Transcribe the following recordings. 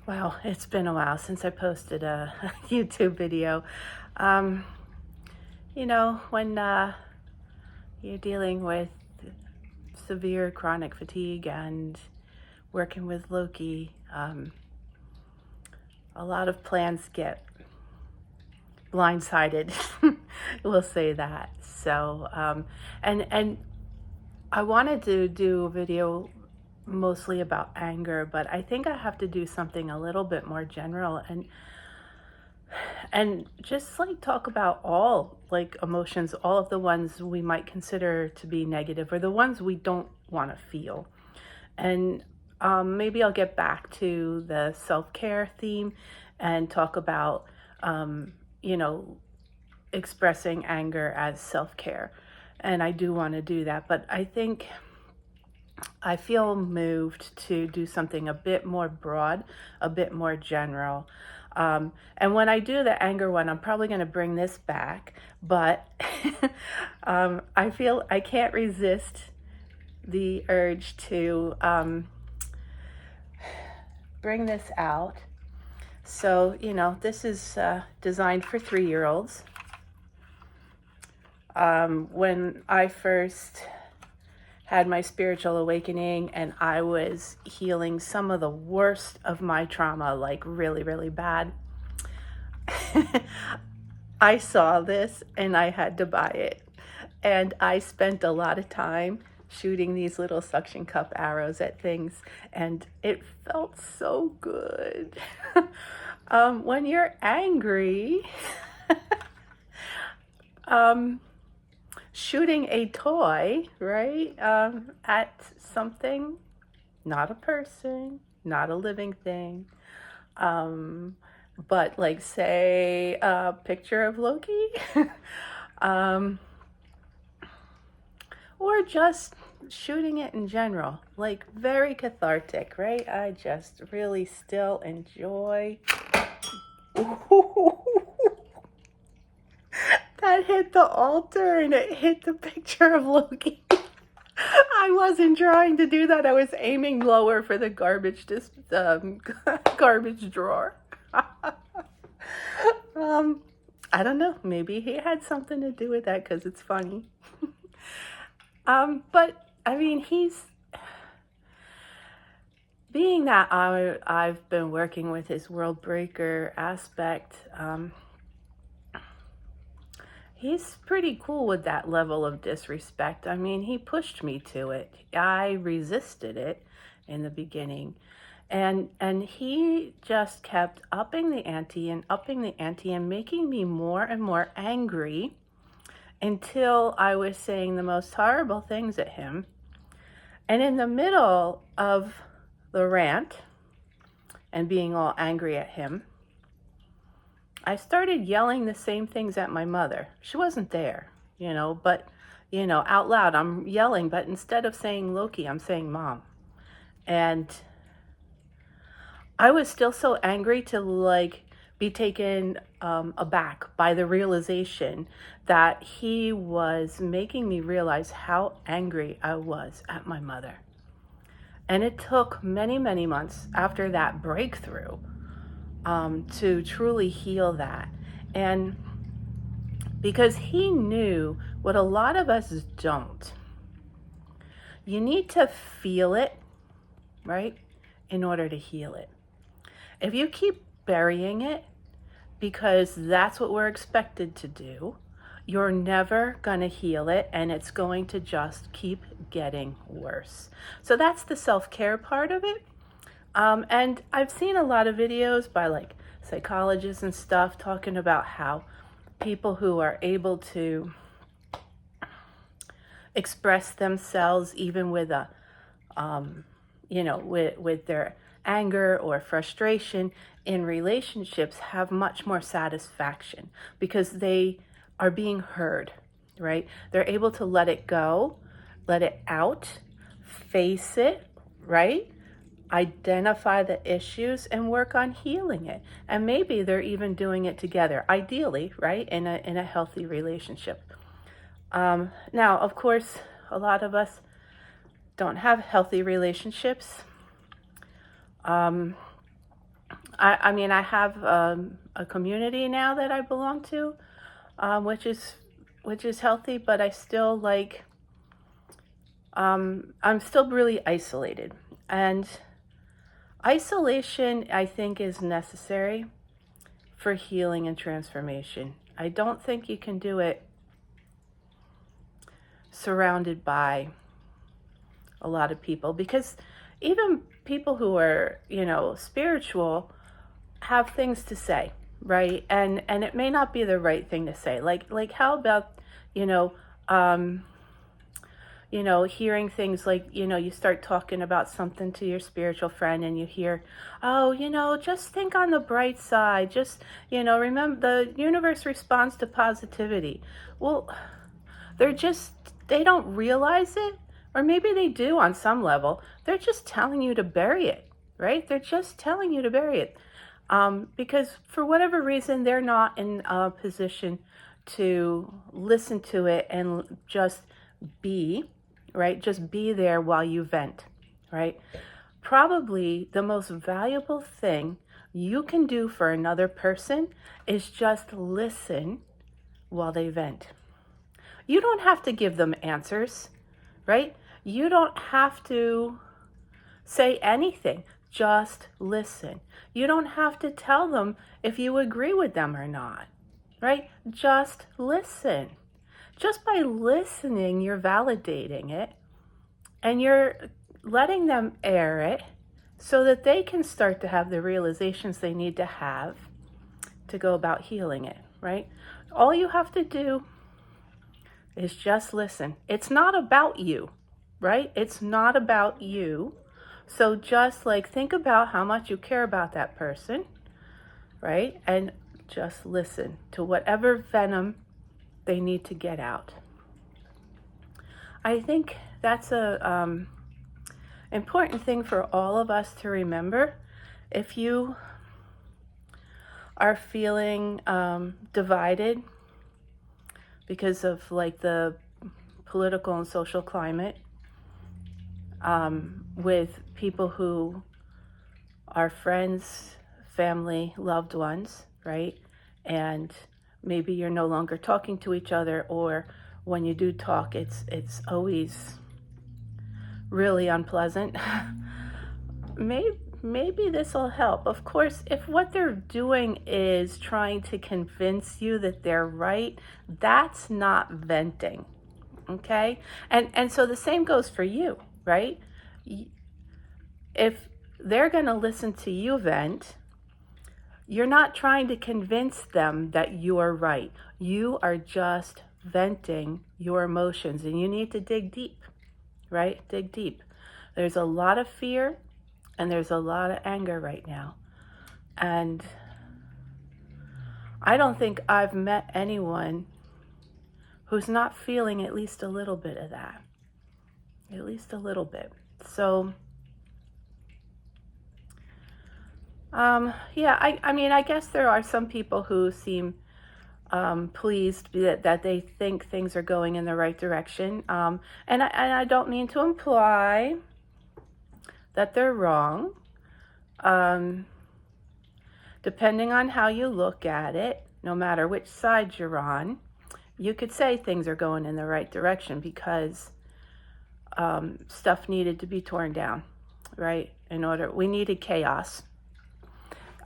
Wow, it's been a while since I posted a YouTube video. Um, when you're dealing with severe chronic fatigue and working with Loki, a lot of plans get blindsided. We'll say that. And I wanted to do a video mostly about anger, but I think I have to do something a little bit more general and just like talk about all like emotions, all of the ones we might consider to be negative or the ones we don't want to feel. And maybe I'll get back to the self-care theme and talk about, um, you know, expressing anger as self-care. And I do want to do that, but I feel moved to do something a bit more broad, a bit more general. And when I do the anger one, I'm probably going to bring this back, but I feel I can't resist the urge to bring this out. So, this is designed for 3-year-olds. When I first had my spiritual awakening and I was healing some of the worst of my trauma, like really, really bad, I saw this and I had to buy it. And I spent a lot of time shooting these little suction cup arrows at things, and it felt so good. When you're angry, shooting a toy, right, at something, not a person, not a living thing, but like say a picture of Loki, or just shooting it in general, like very cathartic, right? I just really still enjoy. That hit the altar and it hit the picture of Loki. I wasn't trying to do that. I was aiming lower for the garbage drawer. I don't know. Maybe he had something to do with that because it's funny. But I mean, being that I've been working with his world breaker aspect. He's pretty cool with that level of disrespect. I mean, he pushed me to it. I resisted it in the beginning. And he just kept upping the ante and making me more and more angry until I was saying the most horrible things at him. And in the middle of the rant and being all angry at him, I started yelling the same things at my mother. She wasn't there, but, out loud, I'm yelling, but instead of saying Loki, I'm saying Mom. And I was still so angry to be taken aback by the realization that he was making me realize how angry I was at my mother. And it took many, many months after that breakthrough to truly heal that. And because he knew what a lot of us don't. You need to feel it, right, in order to heal it. If you keep burying it because that's what we're expected to do, you're never going to heal it, and it's going to just keep getting worse. So that's the self-care part of it. And I've seen a lot of videos by psychologists and stuff talking about how people who are able to express themselves even with with their anger or frustration in relationships have much more satisfaction because they are being heard, right? They're able to let it go, let it out, face it, right? Identify the issues and work on healing it. And maybe they're even doing it together, ideally, right? In a healthy relationship. Now, of course, a lot of us don't have healthy relationships. I mean, I have a community now that I belong to, which is healthy, but I still like I'm still really isolated, and isolation I think is necessary for healing and transformation. I don't think you can do it surrounded by a lot of people, because even people who are, spiritual have things to say, right? And it may not be the right thing to say. Like how about, you know, um hearing things like, you start talking about something to your spiritual friend and you hear, oh, just think on the bright side. Just, remember the universe responds to positivity. Well, they don't realize it, or maybe they do on some level. They're just telling you to bury it, right? They're just telling you to bury it. Because for whatever reason, they're not in a position to listen to it and just be, right? Just be there while you vent, right? Probably the most valuable thing you can do for another person is just listen while they vent. You don't have to give them answers, right? You don't have to say anything. Just listen. You don't have to tell them if you agree with them or not, right? Just listen. Just by listening, you're validating it and you're letting them air it so that they can start to have the realizations they need to have to go about healing it, right? All you have to do is just listen. It's not about you, right? It's not about you. So just like think about how much you care about that person, right? And just listen to whatever venom they need to get out. I think that's a important thing for all of us to remember. If you are feeling divided because of like the political and social climate, with people who are friends, family, loved ones, right? And maybe you're no longer talking to each other, or when you do talk, it's always really unpleasant. Maybe this will help. Of course, if what they're doing is trying to convince you that they're right, that's not venting, okay? And so the same goes for you, right? If they're going to listen to you vent, you're not trying to convince them that you're right. You are just venting your emotions, and you need to dig deep, right? Dig deep. There's a lot of fear and there's a lot of anger right now. And I don't think I've met anyone who's not feeling at least a little bit of that. At least a little bit. So, yeah, I mean, I guess there are some people who seem pleased that they think things are going in the right direction. And I don't mean to imply that they're wrong. Depending on how you look at it, no matter which side you're on, you could say things are going in the right direction because stuff needed to be torn down, right? We needed chaos.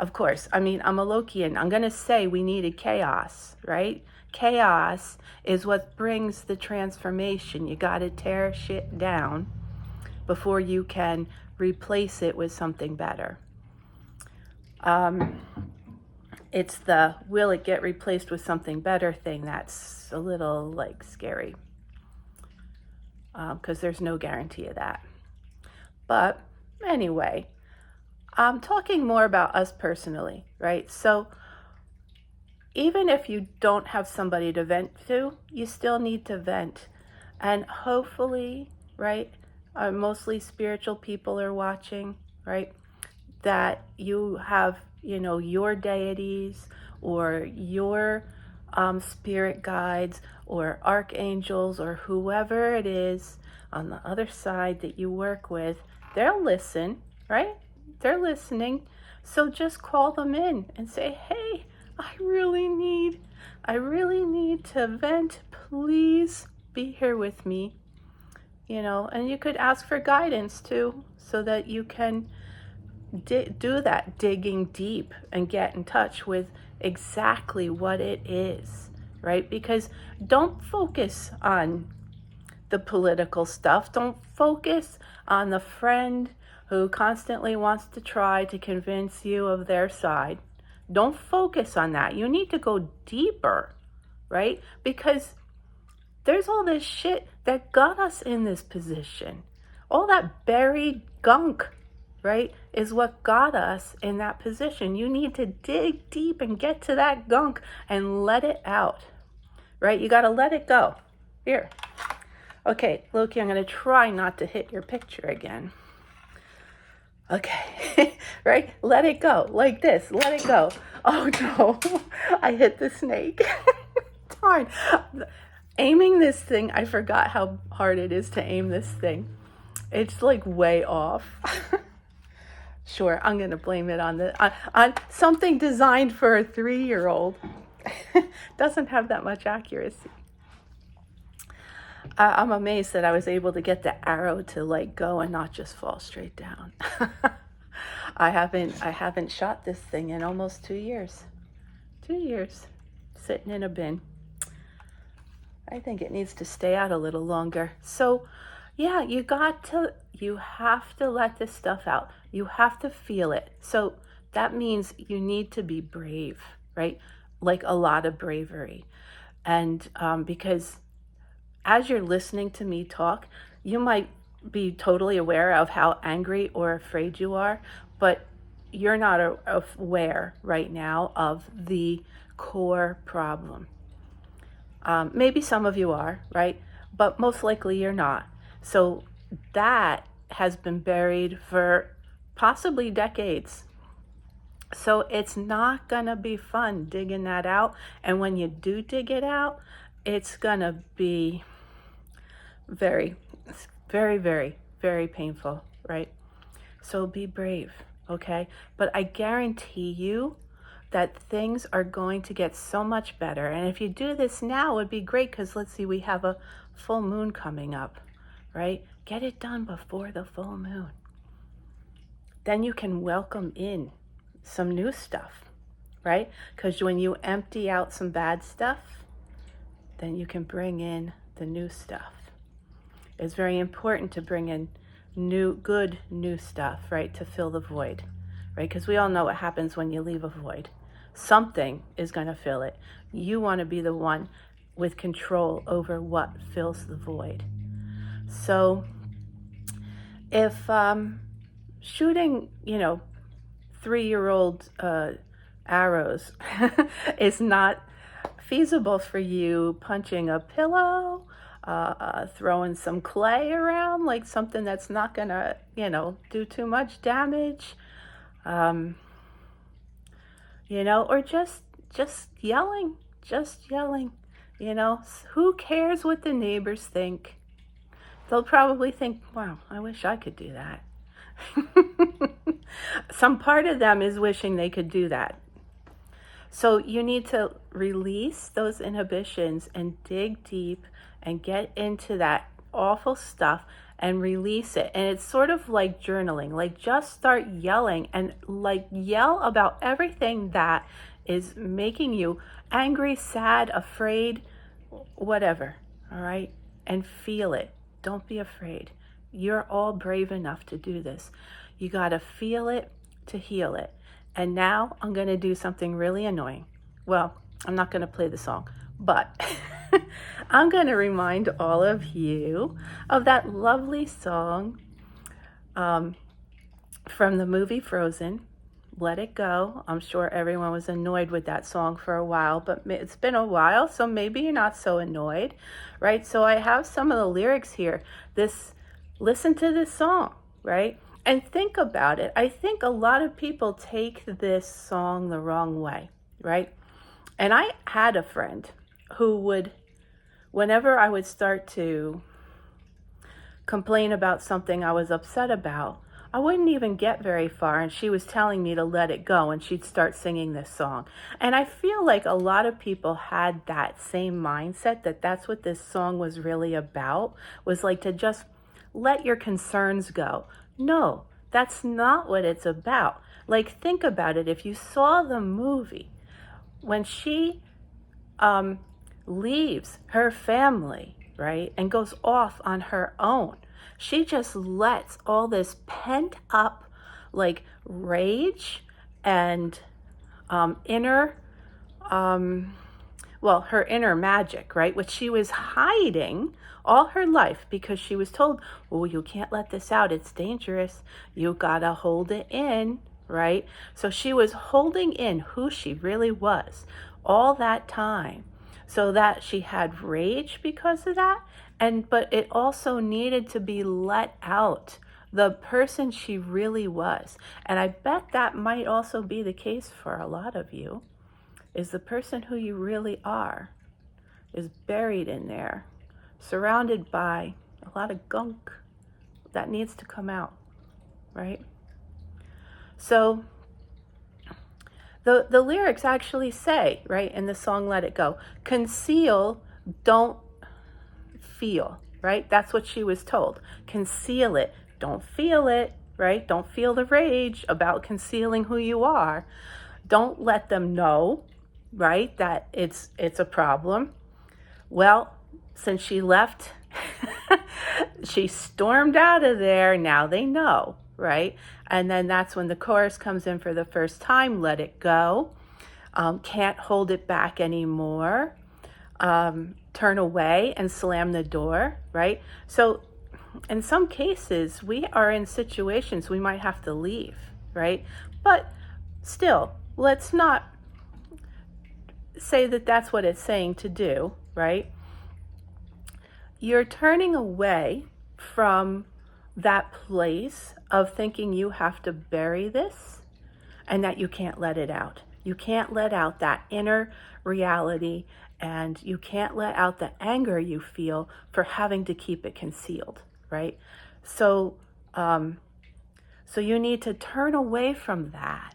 Of course, I mean, I'm a Lokian. I'm going to say we needed chaos, right? Chaos is what brings the transformation. You got to tear shit down before you can replace it with something better. It's the will it get replaced with something better thing that's a little like scary, because there's no guarantee of that. But anyway, I'm talking more about us personally, right? So even if you don't have somebody to vent to, you still need to vent. And hopefully, right, mostly spiritual people are watching, right, that you have, your deities or your spirit guides or archangels or whoever it is on the other side that you work with, they'll listen, right? They're listening So just call them in and say, hey, I really need to vent. Please be here with me. And you could ask for guidance too, so that you can do that digging deep and get in touch with exactly what it is, right? Because don't focus on the political stuff. Don't focus on the friend who constantly wants to try to convince you of their side. Don't focus on that. You need to go deeper, right? Because there's all this shit that got us in this position. All that buried gunk, right, is what got us in that position. You need to dig deep and get to that gunk and let it out, right? You got to let it go. Here. Okay, Loki, I'm going to try not to hit your picture again. Okay, right? Let it go. Like this. Let it go. Oh, no. I hit the snake. Darn. Aiming this thing, I forgot how hard it is to aim this thing. It's like way off. Sure, I'm going to blame it on something designed for a 3-year-old. Doesn't have that much accuracy. I'm amazed that I was able to get the arrow to like go and not just fall straight down. I haven't shot this thing in almost 2 years. 2 years, sitting in a bin. I think it needs to stay out a little longer. So, yeah, you have to let this stuff out. You have to feel it. So that means you need to be brave, right? Like a lot of bravery. And because as you're listening to me talk, you might be totally aware of how angry or afraid you are, but you're not aware right now of the core problem. Maybe some of you are, right? But most likely you're not. So that has been buried for possibly decades. So it's not going to be fun digging that out. And when you do dig it out, it's going to be very, very, very, very painful, right? So be brave, okay? But I guarantee you that things are going to get so much better. And if you do this now, it would be great, because let's see, we have a full moon coming up, right? Get it done before the full moon. Then you can welcome in some new stuff, right? Because when you empty out some bad stuff, then you can bring in the new stuff. It's very important to bring in good new stuff, right? To fill the void, right? Because we all know what happens when you leave a void. Something is going to fill it. You want to be the one with control over what fills the void. So if shooting, 3-year-old arrows is not feasible for you, punching a pillow, throwing some clay around, like something that's not going to, do too much damage, or just yelling, who cares what the neighbors think? They'll probably think, wow, I wish I could do that. Some part of them is wishing they could do that. So you need to release those inhibitions and dig deep and get into that awful stuff and release it. And it's sort of like journaling, like just start yelling and like yell about everything that is making you angry, sad, afraid, whatever, all right? And feel it. Don't be afraid. You're all brave enough to do this. You got to feel it to heal it. And now I'm going to do something really annoying. Well, I'm not going to play the song, but I'm going to remind all of you of that lovely song from the movie Frozen, Let It Go. I'm sure everyone was annoyed with that song for a while, but it's been a while, so maybe you're not so annoyed, right? So I have some of the lyrics here. Listen to this song, right? And think about it. I think a lot of people take this song the wrong way, right? And I had a friend who would, whenever I would start to complain about something I was upset about, I wouldn't even get very far, and she was telling me to let it go, and she'd start singing this song. And I feel like a lot of people had that same mindset, that that's what this song was really about, was like to just let your concerns go. No, that's not what it's about. Like, think about it. If you saw the movie, when she leaves her family, right, and goes off on her own, she just lets all this pent up, like, rage and inner, her inner magic, right, which she was hiding all her life because she was told, oh, you can't let this out. It's dangerous. You gotta hold it in, right? So she was holding in who she really was all that time, so that she had rage because of that, but it also needed to be let out, the person she really was. And I bet that might also be the case for a lot of you, is the person who you really are is buried in there, surrounded by a lot of gunk that needs to come out, right? So the lyrics actually say, right, in the song Let It Go, conceal, don't feel, right? That's what she was told. Conceal it, don't feel it, right? Don't feel the rage about concealing who you are. Don't let them know, right, that it's a problem. Well, since she left, she stormed out of there. Now they know, right? And then that's when the chorus comes in for the first time. Let it go. Can't hold it back anymore. Turn away and slam the door, right? So in some cases, we are in situations we might have to leave, right? But still, let's not say that that's what it's saying to do, right? You're turning away from that place of thinking you have to bury this and that you can't let it out. You can't let out that inner reality, and you can't let out the anger you feel for having to keep it concealed, right? So you need to turn away from that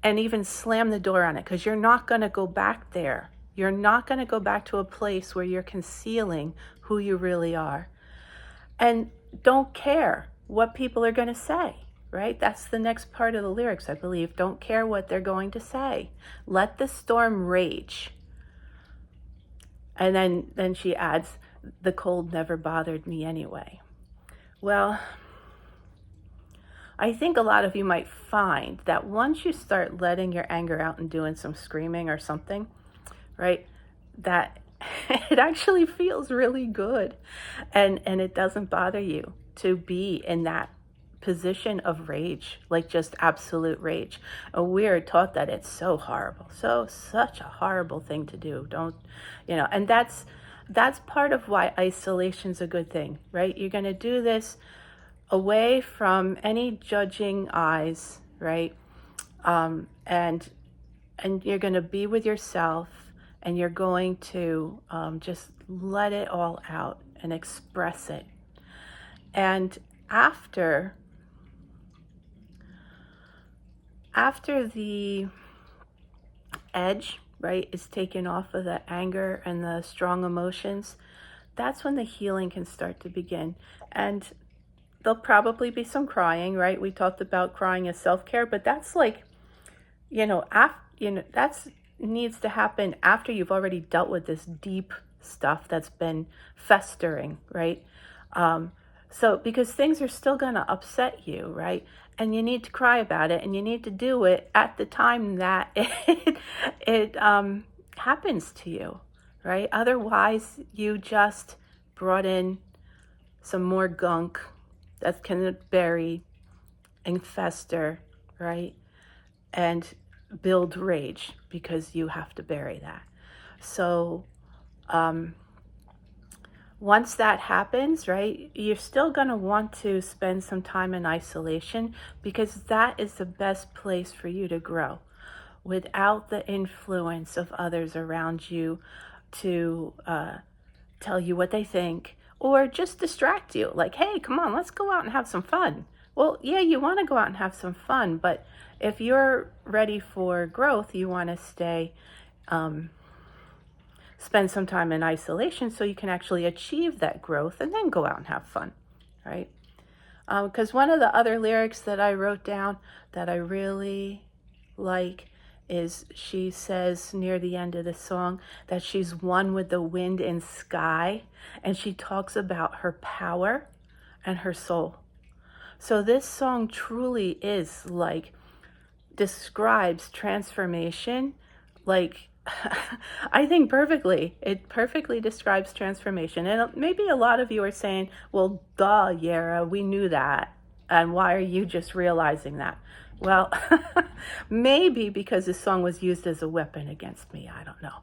and even slam the door on it, because you're not going to go back there. You're not going to go back to a place where you're concealing who you really are. And don't care what people are going to say, right? That's the next part of the lyrics, I believe. Don't care what they're going to say. Let the storm rage. And then she adds, the cold never bothered me anyway. Well, I think a lot of you might find that once you start letting your anger out and doing some screaming or something, right, that it actually feels really good, and it doesn't bother you to be in that position of rage, like just absolute rage. And we're taught that it's so horrible, such a horrible thing to do. Don't, and that's part of why isolation's a good thing, right? You're going to do this away from any judging eyes, right? And you're going to be with yourself, and you're going to just let it all out and express it. And after the edge, right, is taken off of the anger and the strong emotions, that's when the healing can start to begin. And there'll probably be some crying, right? We talked about crying as self-care, but that's like, that's needs to happen after you've already dealt with this deep stuff that's been festering, right? So because things are still going to upset you, right? And you need to cry about it, and you need to do it at the time that it happens to you, right? Otherwise, you just brought in some more gunk that's going to bury and fester, right? And build rage because you have to bury that. So once that happens, right, you're still going to want to spend some time in isolation, because that is the best place for you to grow without the influence of others around you to tell you what they think, or just distract you. Like, hey, come on, let's go out and have some fun, Well, yeah, you want to go out and have some fun, but if you're ready for growth, you want to spend some time in isolation so you can actually achieve that growth and then go out and have fun, right? Because one of the other lyrics that I wrote down that I really like is she says near the end of the song that she's one with the wind and sky, and she talks about her power and her soul. So this song truly is like describes transformation, like I think perfectly. It perfectly describes transformation. And maybe a lot of you are saying, well, duh, Yara, we knew that. And why are you just realizing that? Well, maybe because this song was used as a weapon against me. I don't know.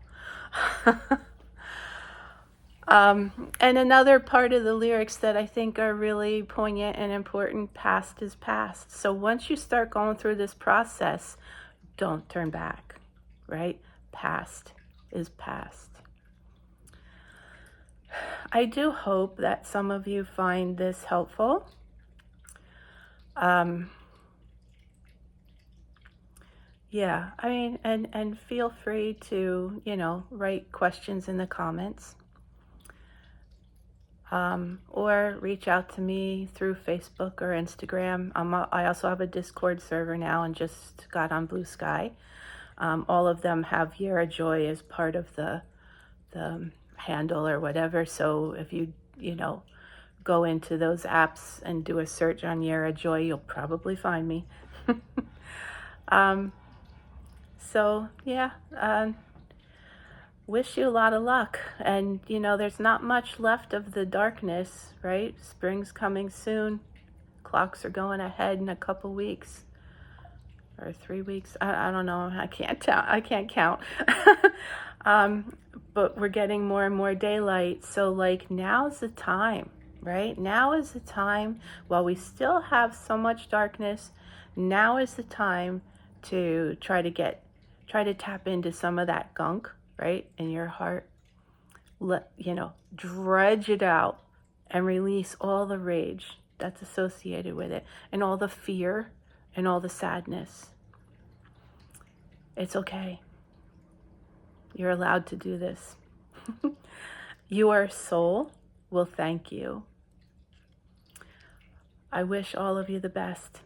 And another part of the lyrics that I think are really poignant and important, past is past. So once you start going through this process, don't turn back, right? Past is past. I do hope that some of you find this helpful. Yeah, I mean, and feel free to, write questions in the comments. Or reach out to me through Facebook or Instagram. I also have a Discord server now and just got on Blue Sky. All of them have Yara Joy as part of the handle or whatever. So if you go into those apps and do a search on Yara Joy, you'll probably find me. So yeah, wish you a lot of luck. And there's not much left of the darkness, right? Spring's coming soon. Clocks are going ahead in a couple weeks or 3 weeks. I don't know. I can't count. But we're getting more and more daylight. So like now's the time, right? Now is the time, while we still have so much darkness, now is the time to try to tap into some of that gunk, right, in your heart. Dredge it out and release all the rage that's associated with it and all the fear and all the sadness. It's okay. You're allowed to do this. Your soul will thank you. I wish all of you the best.